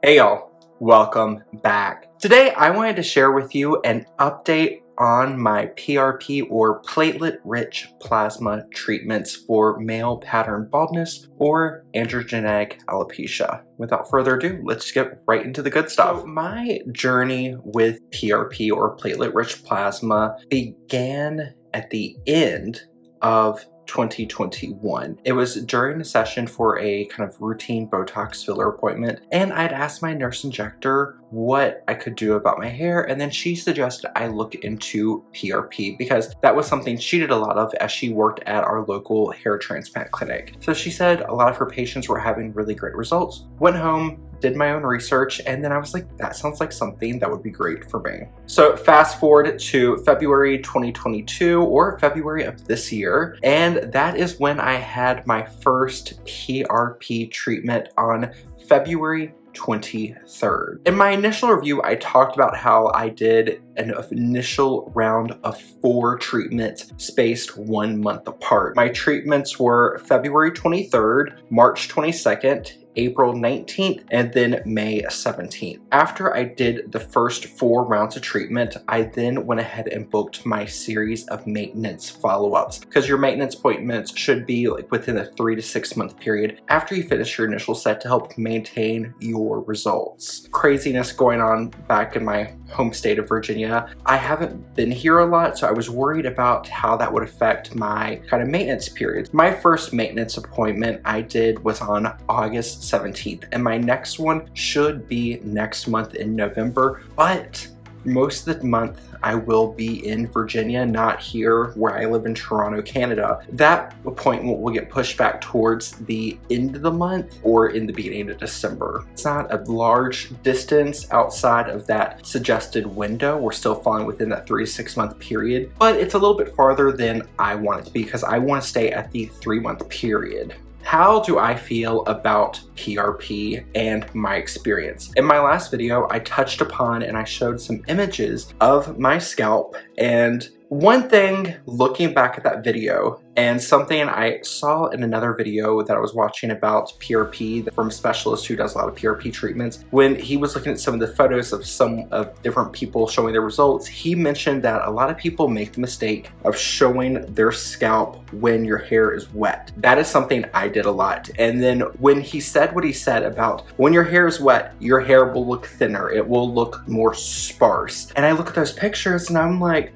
Hey y'all, welcome back. Today I wanted to share with you an update on my PRP or platelet-rich plasma treatments for male pattern baldness or androgenetic alopecia. Without further ado, let's get right into the good stuff. So my journey with PRP or platelet-rich plasma began at the end of 2021. It was during a session for a kind of routine Botox filler appointment, and I'd asked my nurse injector what I could do about my hair, and then she suggested I look into PRP because that was something she did a lot of as she worked at our local hair transplant clinic. So she said a lot of her patients were having really great results. Went home, did my own research, and then I was like, that sounds like something that would be great for me. So fast forward to February 2022 or February of this year, and that is when I had my first PRP treatment on February 23rd. In my initial review, I talked about how I did an initial round of 4 treatments spaced 1 month apart. My treatments were February 23rd, March 22nd, April 19th, and then May 17th. After I did the first 4 rounds of treatment, I then went ahead and booked my series of maintenance follow-ups because your maintenance appointments should be like within a 3 to 6 month period after you finish your initial set to help maintain your results. Craziness going on back in my home state of Virginia. I haven't been here a lot, so I was worried about how that would affect my kind of maintenance periods. My first maintenance appointment I did was on August 17th, and my next one should be next month in November, but most of the month I will be in Virginia, not here where I live in Toronto, Canada. That appointment will get pushed back towards the end of the month or in the beginning of December. It's not a large distance outside of that suggested window. We're still falling within that 3 to 6 month period, but it's a little bit farther than I want it to be because I want to stay at the 3 month period. How do I feel about PRP and my experience? In my last video, I touched upon and I showed some images of my scalp, and one thing looking back at that video and something I saw in another video that I was watching about PRP from a specialist who does a lot of PRP treatments, when he was looking at some of the photos of some of different people showing their results, he mentioned that a lot of people make the mistake of showing their scalp when your hair is wet. That is something I did a lot. And then when he said what he said about when your hair is wet, your hair will look thinner, it will look more sparse. And I look at those pictures and I'm like,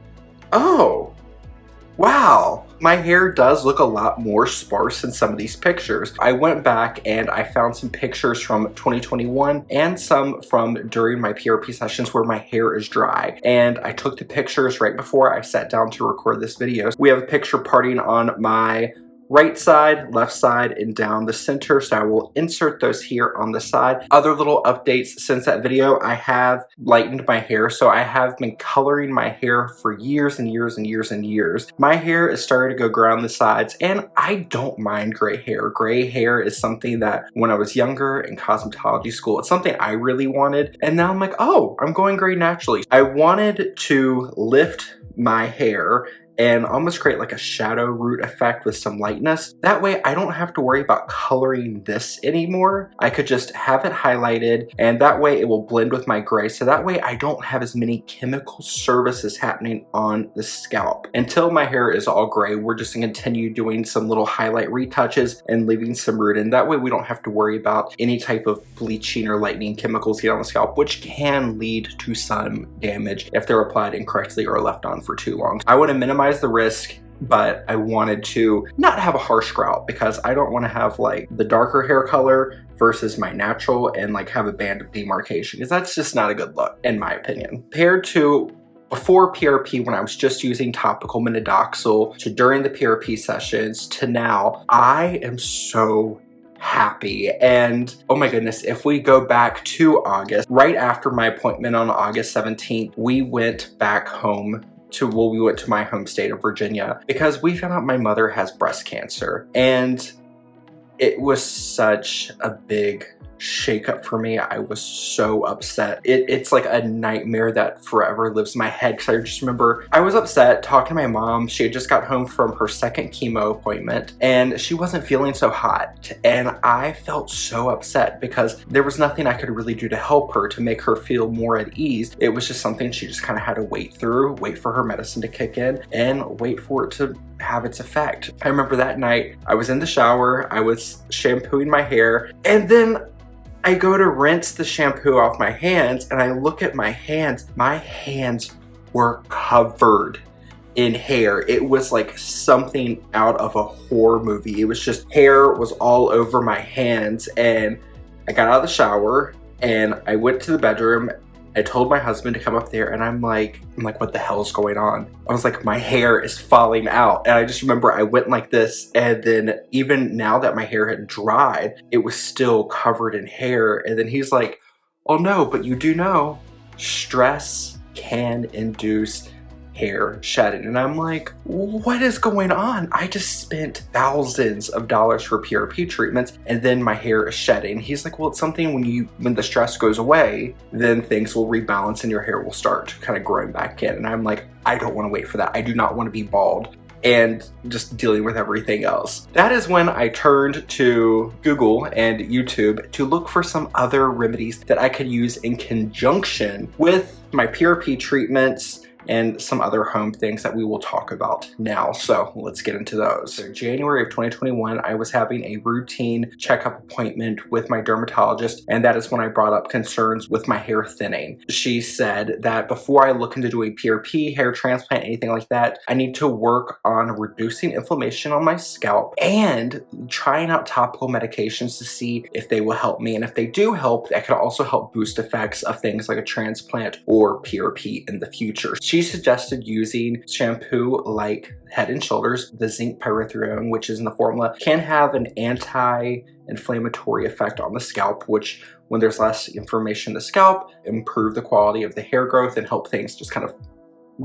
oh, wow, my hair does look a lot more sparse in some of these pictures. I went back and I found some pictures from 2021 and some from during my PRP sessions where my hair is dry. And I took the pictures right before I sat down to record this video. We have a picture parting on my right side, left side, and down the center, so I will insert those here on the side. Other little updates since that video, I have lightened my hair, so I have been coloring my hair for years and years and years and years. My hair is starting to go gray on the sides, and I don't mind gray hair. Gray hair is something that when I was younger in cosmetology school, it's something I really wanted, and now I'm like, oh, I'm going gray naturally. I wanted to lift my hair and almost create like a shadow root effect with some lightness. That way I don't have to worry about coloring this anymore. I could just have it highlighted, and that way it will blend with my gray, so that way I don't have as many chemical services happening on the scalp. Until my hair is all gray, we're just gonna continue doing some little highlight retouches and leaving some root, and that way we don't have to worry about any type of bleaching or lightening chemicals get on the scalp, which can lead to some damage if they're applied incorrectly or left on for too long. I want to minimize the risk, but I wanted to not have a harsh scalp because I don't want to have like the darker hair color versus my natural and like have a band of demarcation, because that's just not a good look in my opinion. Compared to before PRP, when I was just using topical minoxidil, to during the PRP sessions to now, I am so happy. And oh my goodness, if we go back to August, right after my appointment on August 17th, we went back home we went to my home state of Virginia because we found out my mother has breast cancer. And It was such a big shakeup for me. I was so upset. It's like a nightmare that forever lives in my head, because I just remember I was upset talking to my mom. She had just got home from her second chemo appointment and she wasn't feeling so hot, and I felt so upset because there was nothing I could really do to help her, to make her feel more at ease. It was just something she just kind of had to wait through, wait for her medicine to kick in and wait for it to have its effect. I remember that night I was in the shower, I was shampooing my hair, and then I go to rinse the shampoo off my hands and I look at my hands. My hands were covered in hair. It was like something out of a horror movie. It was just, hair was all over my hands. And I got out of the shower and I went to the bedroom. I told my husband to come up there, and I'm like, what the hell is going on? I was like, my hair is falling out. And I just remember I went like this, and then even now that my hair had dried, it was still covered in hair. And then he's like, oh no, but you do know stress can induce hair shedding. And I'm like, what is going on? I just spent thousands of dollars for PRP treatments and then my hair is shedding. He's like, well, it's something when the stress goes away, then things will rebalance and your hair will start kind of growing back in. And I'm like, I don't want to wait for that. I do not want to be bald and just dealing with everything else. That is when I turned to Google and YouTube to look for some other remedies that I could use in conjunction with my PRP treatments and some other home things that we will talk about now. So let's get into those. So January of 2021, I was having a routine checkup appointment with my dermatologist, and that is when I brought up concerns with my hair thinning. She said that before I look into doing PRP, hair transplant, anything like that, I need to work on reducing inflammation on my scalp and trying out topical medications to see if they will help me. And if they do help, that could also help boost effects of things like a transplant or PRP in the future. She suggested using shampoo like Head & Shoulders. The zinc pyrethroione, which is in the formula, can have an anti-inflammatory effect on the scalp, which, when there's less inflammation in the scalp, improve the quality of the hair growth and help things just kind of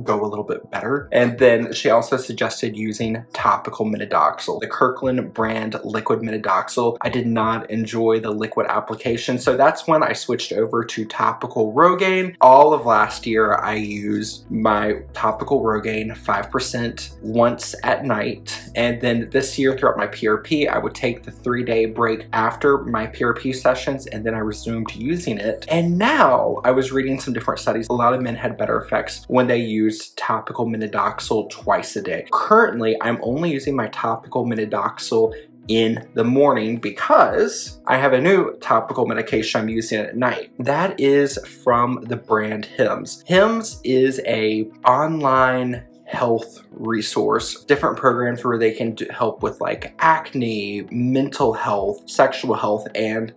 go a little bit better. And then she also suggested using topical minoxidil, the Kirkland brand liquid minoxidil. I did not enjoy the liquid application, so that's when I switched over to topical Rogaine. All of last year I used my topical Rogaine 5% once at night, and then this year throughout my PRP I would take the 3-day break after my PRP sessions, and then I resumed using it. And now I was reading some different studies. A lot of men had better effects when they use topical minoxidil twice a day. Currently, I'm only using my topical minoxidil in the morning because I have a new topical medication I'm using at night. That is from the brand Hims. Hims is a online health resource, different programs where they can help with like acne, mental health, sexual health, and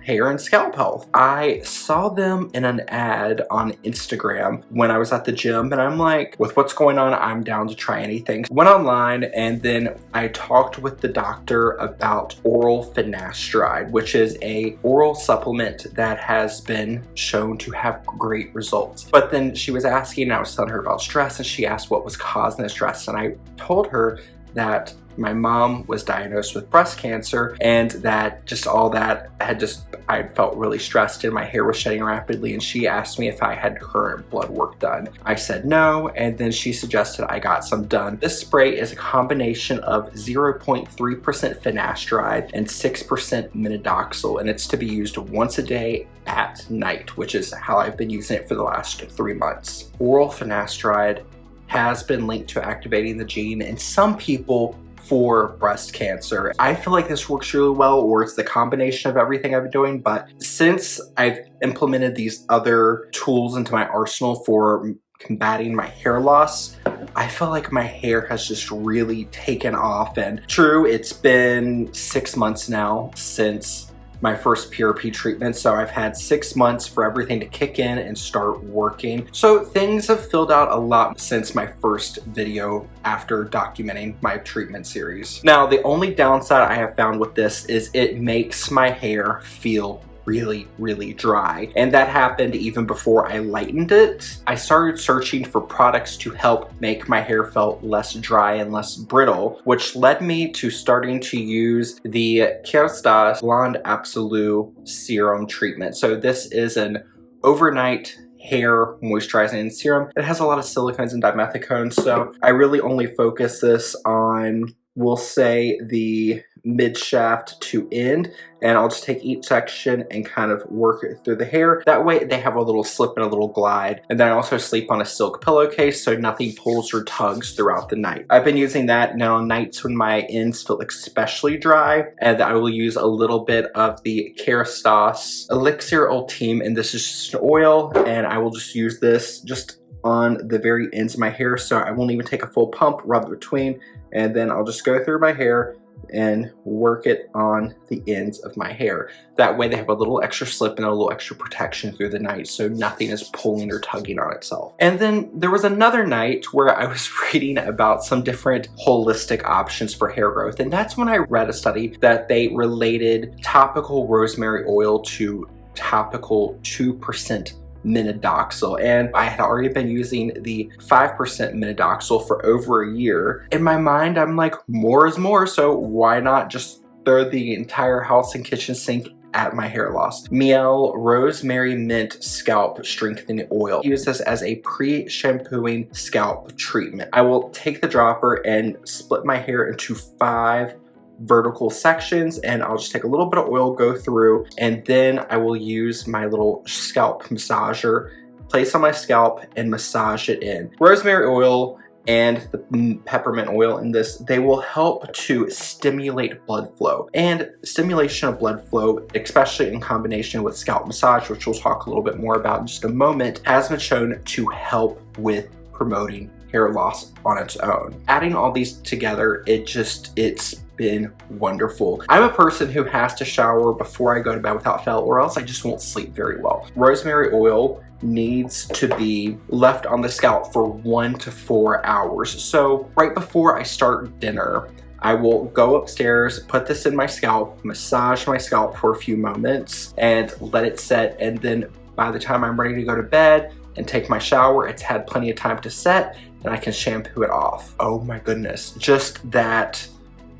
hair and scalp health. I saw them in an ad on Instagram when I was at the gym, and I'm like, with what's going on, I'm down to try anything. Went online, and then I talked with the doctor about oral finasteride, which is a oral supplement that has been shown to have great results. But then she was asking, and I was telling her about stress, and she asked what was causing the stress, and I told her that my mom was diagnosed with breast cancer, and that just all that had I felt really stressed and my hair was shedding rapidly, and she asked me if I had current blood work done. I said no, and then she suggested I got some done. This spray is a combination of 0.3% finasteride and 6% minoxidil, and it's to be used once a day at night, which is how I've been using it for the last 3 months. Oral finasteride has been linked to activating the gene in some people for breast cancer. I feel like this works really well, or it's the combination of everything I've been doing, but since I've implemented these other tools into my arsenal for combating my hair loss, I feel like my hair has just really taken off. And true, it's been 6 months now since my first PRP treatment, so I've had 6 months for everything to kick in and start working. So things have filled out a lot since my first video after documenting my treatment series. Now, the only downside I have found with this is it makes my hair feel really, really dry. And that happened even before I lightened it. I started searching for products to help make my hair feel less dry and less brittle, which led me to starting to use the YesStyle Blonde Absolute Serum treatment. So this is an overnight hair moisturizing serum. It has a lot of silicones and dimethicones, so I really only focus this on, we'll say, the mid shaft to end, and I'll just take each section and kind of work it through the hair. That way they have a little slip and a little glide. And then I also sleep on a silk pillowcase so nothing pulls or tugs throughout the night. I've been using that now on nights when my ends feel especially dry, and I will use a little bit of the Kerastase Elixir Ultime, and this is just an oil, and I will just use this just on the very ends of my hair, so I won't even take a full pump, rub it between, and then I'll just go through my hair and work it on the ends of my hair. That way they have a little extra slip and a little extra protection through the night, so nothing is pulling or tugging on itself. And then there was another night where I was reading about some different holistic options for hair growth, and that's when I read a study that they related topical rosemary oil to topical 2% minoxidil, and I had already been using the 5% minoxidil for over a year. In my mind, I'm like, more is more, so why not just throw the entire house and kitchen sink at my hair loss? Miel Rosemary Mint Scalp Strengthening Oil. Use this as a pre-shampooing scalp treatment. I will take the dropper and split my hair into 5 vertical sections, and I'll just take a little bit of oil, go through, and then I will use my little scalp massager, place on my scalp, and massage it in. Rosemary oil and the peppermint oil in this, they will help to stimulate blood flow. And stimulation of blood flow, especially in combination with scalp massage, which we'll talk a little bit more about in just a moment, has been shown to help with promoting hair loss on its own. Adding all these together, it's been wonderful. I'm a person who has to shower before I go to bed without fail, or else I just won't sleep very well. Rosemary oil needs to be left on the scalp for 1 to 4 hours. So right before I start dinner, I will go upstairs, put this in my scalp, massage my scalp for a few moments, and let it set. And then by the time I'm ready to go to bed and take my shower, it's had plenty of time to set, and I can shampoo it off. Oh my goodness, just that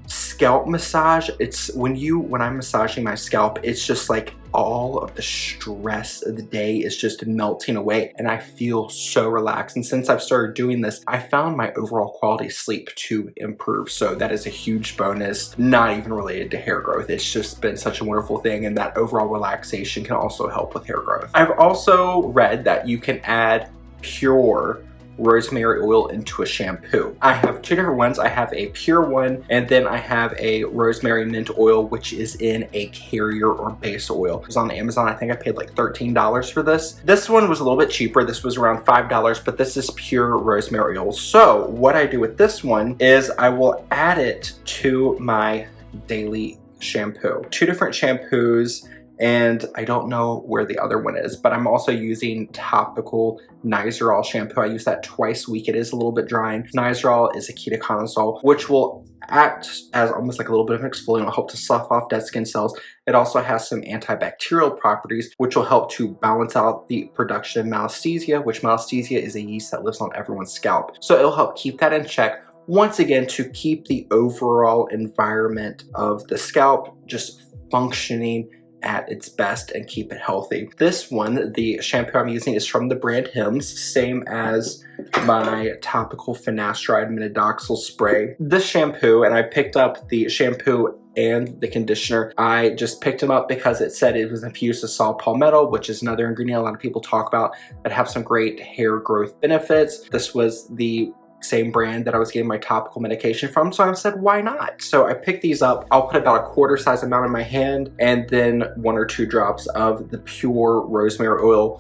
scalp massage, it's when I'm massaging my scalp, it's just like all of the stress of the day is just melting away, and I feel so relaxed. And since I've started doing this, I found my overall quality of sleep to improve, so that is a huge bonus, not even related to hair growth. It's just been such a wonderful thing, and that overall relaxation can also help with hair growth. I've also read that you can add pure rosemary oil into a shampoo. I have 2 different ones. I have a pure one, and then I have a rosemary mint oil, which is in a carrier or base oil. It was on Amazon. I think I paid like $13 for this. This one was a little bit cheaper. This was around $5, but this is pure rosemary oil. So what I do with this one is I will add it to my daily shampoo. 2 different shampoos, and I don't know where the other one is, but I'm also using topical Nizoral shampoo. I use that twice a week. It is a little bit drying. Nizoral is a ketoconazole, which will act as almost like a little bit of an exfoliant. It will help to slough off dead skin cells. It also has some antibacterial properties, which will help to balance out the production of malassezia, which malassezia is a yeast that lives on everyone's scalp. So it'll help keep that in check. Once again, to keep the overall environment of the scalp just functioning at its best and keep it healthy. This one, the shampoo I'm using, is from the brand Hims, same as my topical finasteride minoxidil spray. This shampoo, and I picked up the shampoo and the conditioner, I just picked them up because it said it was infused with saw palmetto, which is another ingredient a lot of people talk about that have some great hair growth benefits. This was the same brand that I was getting my topical medication from, so I said, why not? So I picked these up. I'll put about a quarter size amount in my hand, and then 1 or 2 drops of the pure rosemary oil,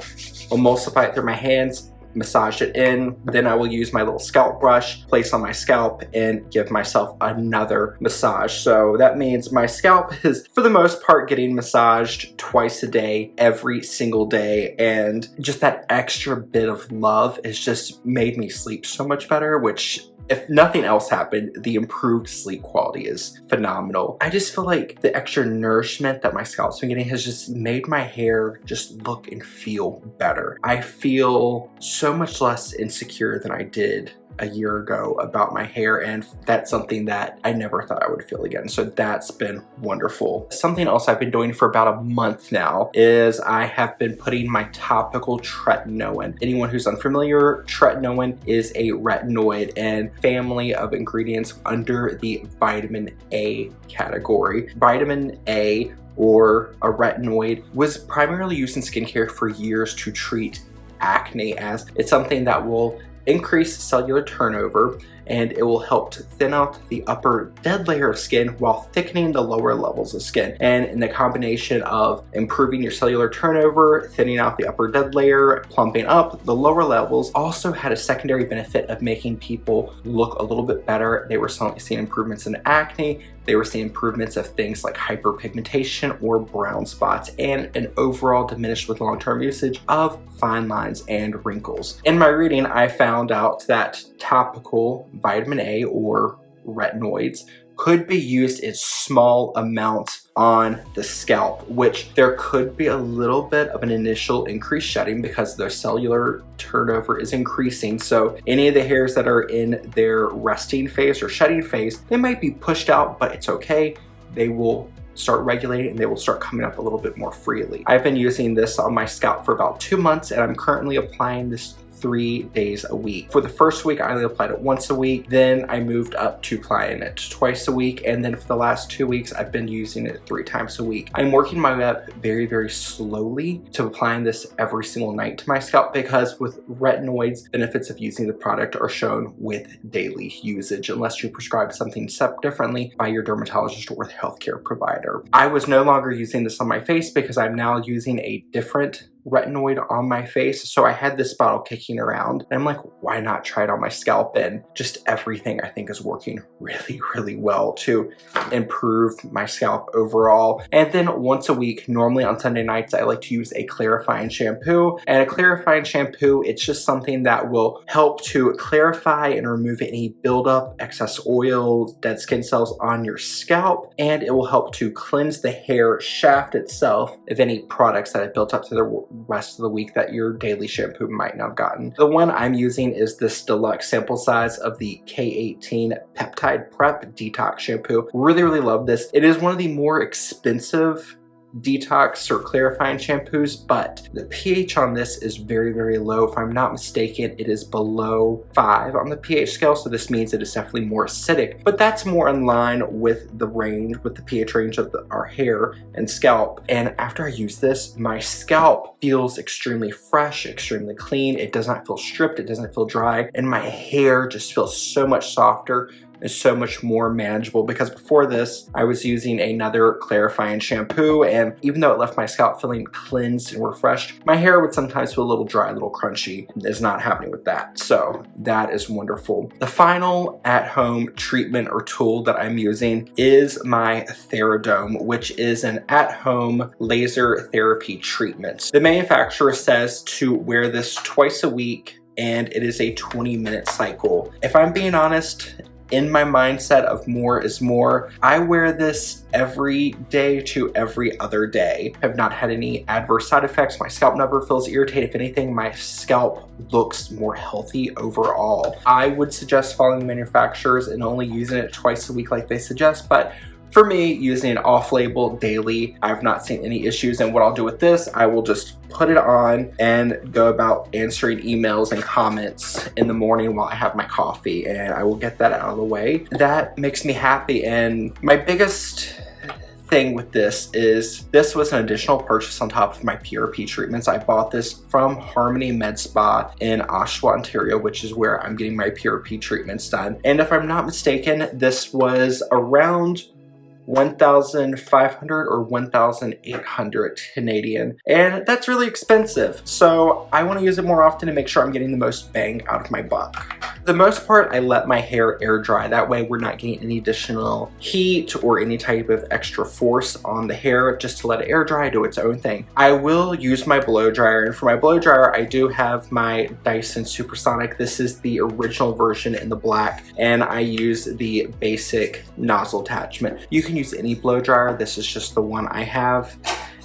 emulsify it through my hands, massage it in. Then I will use my little scalp brush, place on my scalp, and give myself another massage. So that means my scalp is, for the most part, getting massaged twice a day, every single day, and just that extra bit of love has just made me sleep so much better, which if nothing else happened, the improved sleep quality is phenomenal. I just feel like the extra nourishment that my scalp's been getting has just made my hair just look and feel better. I feel so much less insecure than I did a year ago about my hair, and that's something that I never thought I would feel again. So that's been wonderful. Something else I've been doing for about a month now is I have been putting my topical tretinoin. Anyone who's unfamiliar, tretinoin is a retinoid and family of ingredients under the vitamin A category. Vitamin A, or a retinoid, was primarily used in skincare for years to treat acne, as it's something that will increase cellular turnover, and it will help to thin out the upper dead layer of skin while thickening the lower levels of skin. And in the combination of improving your cellular turnover, thinning out the upper dead layer, plumping up the lower levels, also had a secondary benefit of making people look a little bit better. They were seeing improvements in acne, they were seeing improvements of things like hyperpigmentation or brown spots, and an overall diminished with long-term usage of fine lines and wrinkles. In my reading, I found out that topical vitamin A, or retinoids, could be used in small amounts on the scalp, which there could be a little bit of an initial increased shedding because their cellular turnover is increasing. So any of the hairs that are in their resting phase or shedding phase, they might be pushed out, but it's okay. They will start regulating and they will start coming up a little bit more freely. I've been using this on my scalp for about 2 months, and I'm currently applying this 3 days a week. For the first week, I only applied it once a week. Then I moved up to applying it twice a week. And then for the last 2 weeks, I've been using it 3 times a week. I'm working my way up very, very slowly to applying this every single night to my scalp, because with retinoids, benefits of using the product are shown with daily usage, unless you prescribe something differently by your dermatologist or healthcare provider. I was no longer using this on my face because I'm now using a different retinoid on my face. So I had this bottle kicking around and I'm like, why not try it on my scalp? And just everything I think is working really, really well to improve my scalp overall. And then once a week, normally on Sunday nights, I like to use a clarifying shampoo. And a clarifying shampoo, it's just something that will help to clarify and remove any buildup, excess oil, dead skin cells on your scalp. And it will help to cleanse the hair shaft itself of any products that have built up to the rest of the week that your daily shampoo might not have gotten. The one I'm using is this deluxe sample size of the K18 Peptide Prep Detox Shampoo. Really, really love this. It is one of the more expensive detox or clarifying shampoos, but the pH on this is very, very low. If I'm not mistaken, it is below 5 on the pH scale, so this means it is definitely more acidic, but that's more in line with the range, with the pH range of our hair and scalp. And after I use this, my scalp feels extremely fresh, extremely clean. It does not feel stripped, it doesn't feel dry, and my hair just feels so much softer is so much more manageable, because before this I was using another clarifying shampoo, and even though it left my scalp feeling cleansed and refreshed, my hair would sometimes feel a little dry, a little crunchy. It's not happening with that, so that is wonderful. The final at-home treatment or tool that I'm using is my Theradome, which is an at-home laser therapy treatment. The manufacturer says to wear this twice a week, and it is a 20-minute cycle. If I'm being honest, in my mindset of more is more, I wear this every day to every other day. I've not had any adverse side effects. My scalp never feels irritated. If anything, my scalp looks more healthy overall. I would suggest following manufacturers and only using it twice a week like they suggest, but for me, using it off-label daily, I've not seen any issues. And what I'll do with this, I will just put it on and go about answering emails and comments in the morning while I have my coffee, and I will get that out of the way. That makes me happy. And my biggest thing with this is this was an additional purchase on top of my PRP treatments. I bought this from Harmony Med Spa in Oshawa, Ontario, which is where I'm getting my PRP treatments done. And if I'm not mistaken, this was around 1,500 or 1,800 Canadian, and that's really expensive. So I want to use it more often to make sure I'm getting the most bang out of my buck. For the most part, I let my hair air dry. That way we're not getting any additional heat or any type of extra force on the hair. Just to let it air dry, do its own thing. I will use my blow dryer, and for my blow dryer, I do have my Dyson Supersonic. This is the original version in the black, and I use the basic nozzle attachment. You can use any blow dryer. This is just the one I have.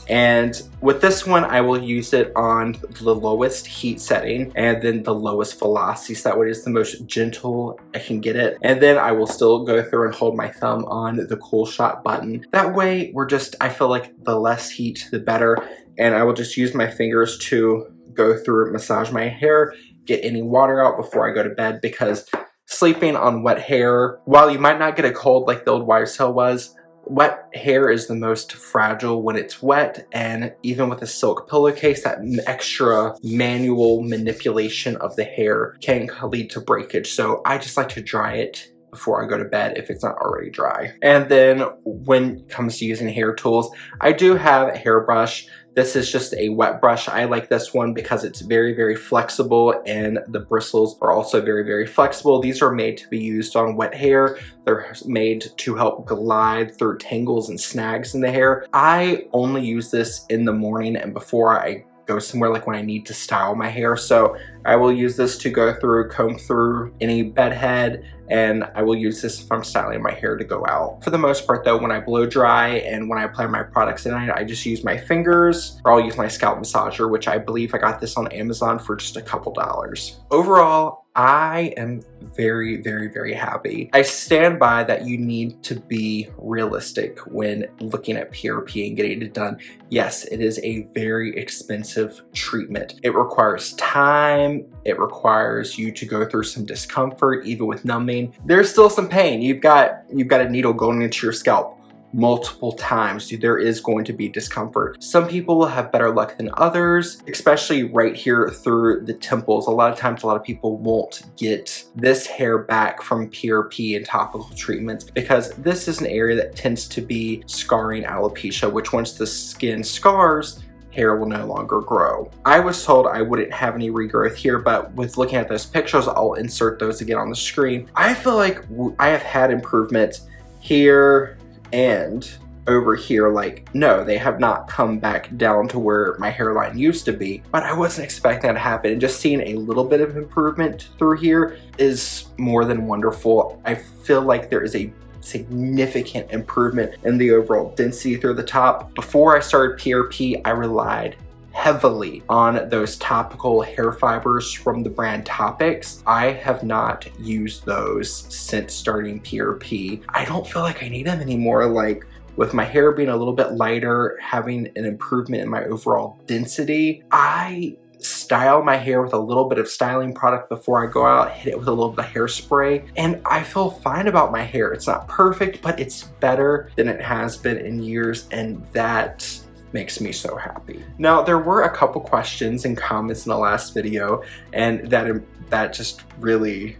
And with this one, I will use it on the lowest heat setting and then the lowest velocity, so that way it's the most gentle I can get it. And then I will still go through and hold my thumb on the cool shot button. That way I feel like the less heat, the better. And I will just use my fingers to go through, massage my hair, get any water out before I go to bed, because sleeping on wet hair, while you might not get a cold like the old YesStyle was, wet hair is the most fragile when it's wet, and even with a silk pillowcase, that extra manual manipulation of the hair can lead to breakage. So I just like to dry it before I go to bed if it's not already dry. And then when it comes to using hair tools, I do have a hairbrush. This is just a wet brush. I like this one because it's very, very flexible, and the bristles are also very, very flexible. These are made to be used on wet hair. They're made to help glide through tangles and snags in the hair. I only use this in the morning and before I go somewhere, like when I need to style my hair. So I will use this to go through, comb through any bedhead, and I will use this if I'm styling my hair to go out. For the most part though, when I blow dry and when I apply my products in, I just use my fingers, or I'll use my scalp massager, which I believe I got this on Amazon for just a couple dollars. Overall, I am very, very, very happy. I stand by that you need to be realistic when looking at PRP and getting it done. Yes, it is a very expensive treatment. It requires time. It requires you to go through some discomfort, even with numbing. There's still some pain. You've got a needle going into your scalp multiple times. There is going to be discomfort. Some people will have better luck than others, especially right here through the temples. A lot of times, a lot of people won't get this hair back from PRP and topical treatments because this is an area that tends to be scarring alopecia, which once the skin scars, hair will no longer grow. I was told I wouldn't have any regrowth here, but with looking at those pictures, I'll insert those again on the screen. I feel like I have had improvements here and over here. Like, no, they have not come back down to where my hairline used to be, but I wasn't expecting that to happen. And just seeing a little bit of improvement through here is more than wonderful. I feel like there is a significant improvement in the overall density through the top. Before I started PRP, I relied heavily on those topical hair fibers from the brand Topics. I have not used those since starting PRP. I don't feel like I need them anymore. Like, with my hair being a little bit lighter, having an improvement in my overall density, I style my hair with a little bit of styling product before I go out, hit it with a little bit of hairspray, and I feel fine about my hair. It's not perfect, but it's better than it has been in years, and that makes me so happy. Now, there were a couple questions and comments in the last video, and that just really,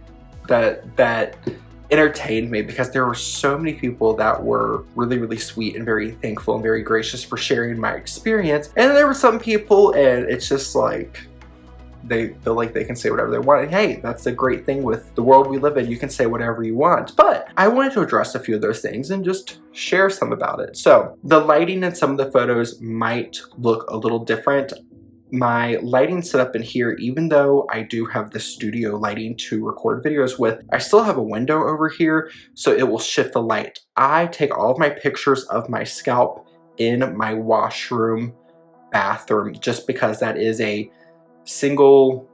that entertained me, because there were so many people that were really, really sweet and very thankful and very gracious for sharing my experience. And there were some people, and it's just like, they feel like they can say whatever they want. And hey, that's the great thing with the world we live in. You can say whatever you want. But I wanted to address a few of those things and just share some about it. So the lighting in some of the photos might look a little different. My lighting setup in here, even though I do have the studio lighting to record videos with, I still have a window over here, so it will shift the light. I take all of my pictures of my scalp in my washroom bathroom, just because that is a single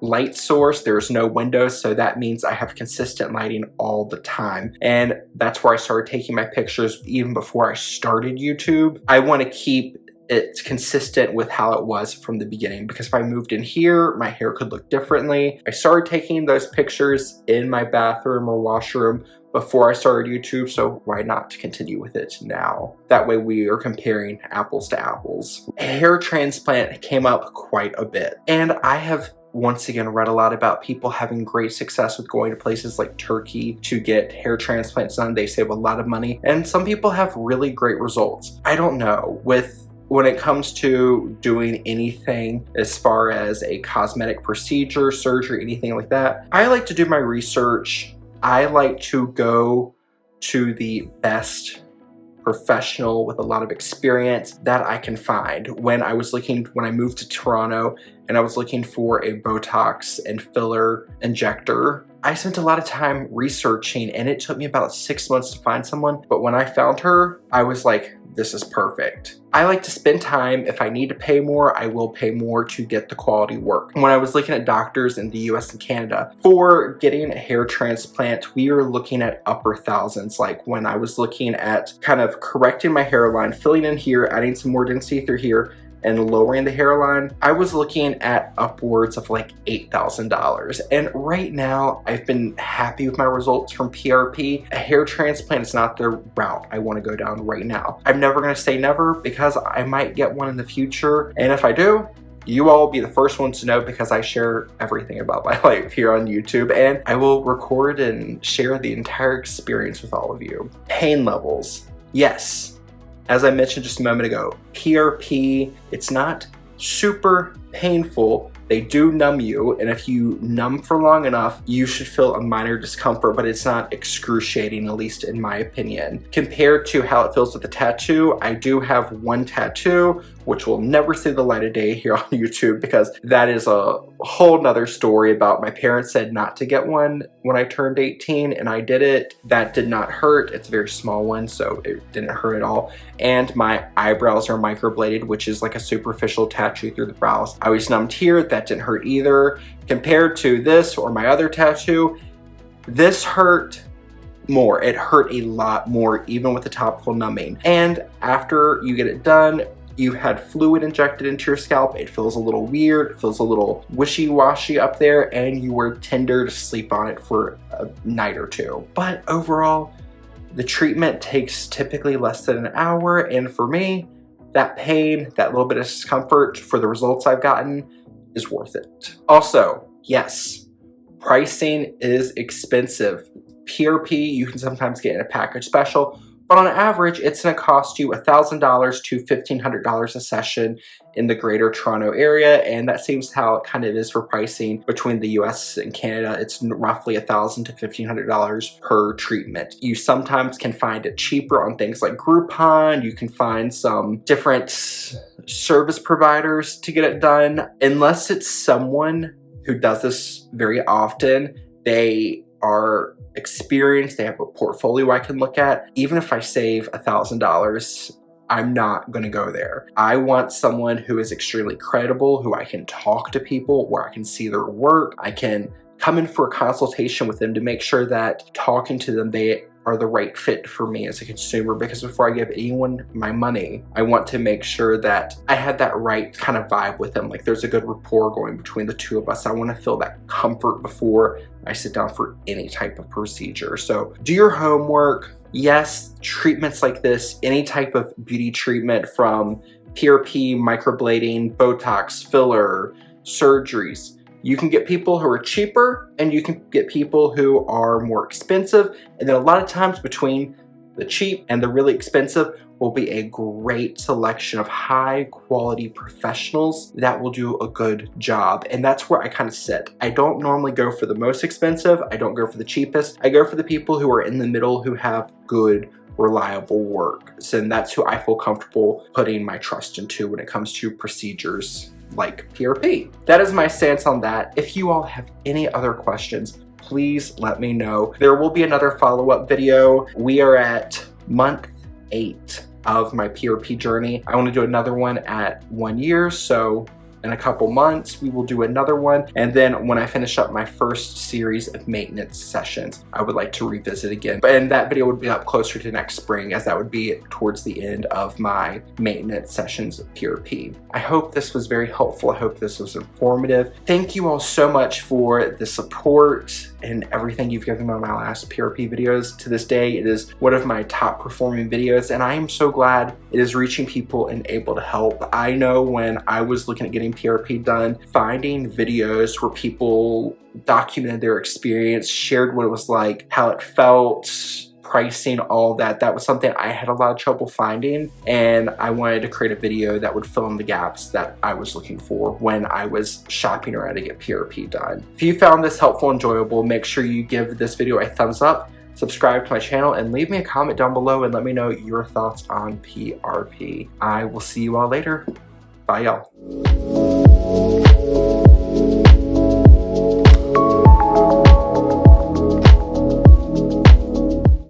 light source. There's no windows, so that means I have consistent lighting all the time. And that's where I started taking my pictures even before I started YouTube. I want to keep it's consistent with how it was from the beginning, because if I moved in here, my hair could look differently. I started taking those pictures in my bathroom or washroom before I started YouTube, so why not continue with it now? That way we are comparing apples to apples. Hair transplant came up quite a bit, and I have once again read a lot about people having great success with going to places like Turkey to get hair transplants done. They save a lot of money, and some people have really great results. I don't know, when it comes to doing anything as far as a cosmetic procedure, surgery, anything like that, I like to do my research. I like to go to the best professional with a lot of experience that I can find. When I moved to Toronto and I was looking for a Botox and filler injector, I spent a lot of time researching, and it took me about 6 months to find someone. But when I found her, I was like, this is perfect. I like to spend time. If I need to pay more, I will pay more to get the quality work. When I was looking at doctors in the US and Canada for getting a hair transplant, we were looking at upper thousands. Like when I was looking at kind of correcting my hairline, filling in here, adding some more density through here, and lowering the hairline, I was looking at upwards of like $8,000. And right now, I've been happy with my results from PRP. A hair transplant is not the route I want to go down right now. I'm never going to say never, because I might get one in the future. And if I do, you all will be the first ones to know, because I share everything about my life here on YouTube, and I will record and share the entire experience with all of you. Pain levels. Yes. As I mentioned just a moment ago, PRP, it's not super painful. They do numb you, and if you numb for long enough, you should feel a minor discomfort, but it's not excruciating, at least in my opinion. Compared to how it feels with the tattoo, I do have one tattoo, which will never see the light of day here on YouTube, because that is a whole nother story about my parents said not to get one when I turned 18, and I did it. That did not hurt. It's a very small one, so it didn't hurt at all. And my eyebrows are microbladed, which is like a superficial tattoo through the brows. I was numbed here. That didn't hurt either. Compared to this or my other tattoo, this hurt more. It hurt a lot more, even with the topical numbing. And after you get it done, you had fluid injected into your scalp. It feels a little weird. It feels a little wishy-washy up there, and you were tender to sleep on it for a night or two. But overall, the treatment takes typically less than an hour, and for me, that pain, that little bit of discomfort for the results I've gotten is worth it. Also, yes, pricing is expensive. PRP, you can sometimes get in a package special, but on average, it's going to cost you $1,000 to $1,500 a session in the greater Toronto area, and that seems how it kind of is for pricing between the US and Canada. It's roughly $1,000 to $1,500 per treatment. You sometimes can find it cheaper on things like Groupon. You can find some different service providers to get it done. Unless it's someone who does this very often, they are experienced, they have a portfolio I can look at. Even if I save $1,000, I'm not going to go there. I want someone who is extremely credible, who I can talk to people, where I can see their work. I can come in for a consultation with them to make sure that talking to them, they are the right fit for me as a consumer, because before I give anyone my money, I want to make sure that I had that right kind of vibe with them. Like there's a good rapport going between the two of us. I want to feel that comfort before I sit down for any type of procedure. So do your homework. Yes, treatments like this, any type of beauty treatment from PRP, microblading, Botox, filler, surgeries, you can get people who are cheaper and you can get people who are more expensive. And then a lot of times between the cheap and the really expensive will be a great selection of high quality professionals that will do a good job. And that's where I kind of sit. I don't normally go for the most expensive. I don't go for the cheapest. I go for the people who are in the middle, who have good, reliable work. So that's who I feel comfortable putting my trust into when it comes to procedures like PRP. That is my stance on that. If you all have any other questions, please let me know. There will be another follow-up video. We are at month 8 of my PRP journey. I want to do another one at 1 year, so in a couple months we will do another one, and then when I finish up my first series of maintenance sessions, I would like to revisit again. And that video would be up closer to next spring, as that would be towards the end of my maintenance sessions of PRP. I hope this was very helpful. I hope this was informative. Thank you all so much for the support. in everything you've given me on my last PRP videos. To this day, it is one of my top performing videos, and I am so glad it is reaching people and able to help. I know when I was looking at getting PRP done, finding videos where people documented their experience, shared what it was like, how it felt, pricing, all that was something I had a lot of trouble finding, and I wanted to create a video that would fill in the gaps that I was looking for when I was shopping around to get PRP done. If you found this helpful and enjoyable, make sure you give this video a thumbs up, subscribe to my channel, and leave me a comment down below and let me know your thoughts on PRP. I will see you all later. Bye, y'all.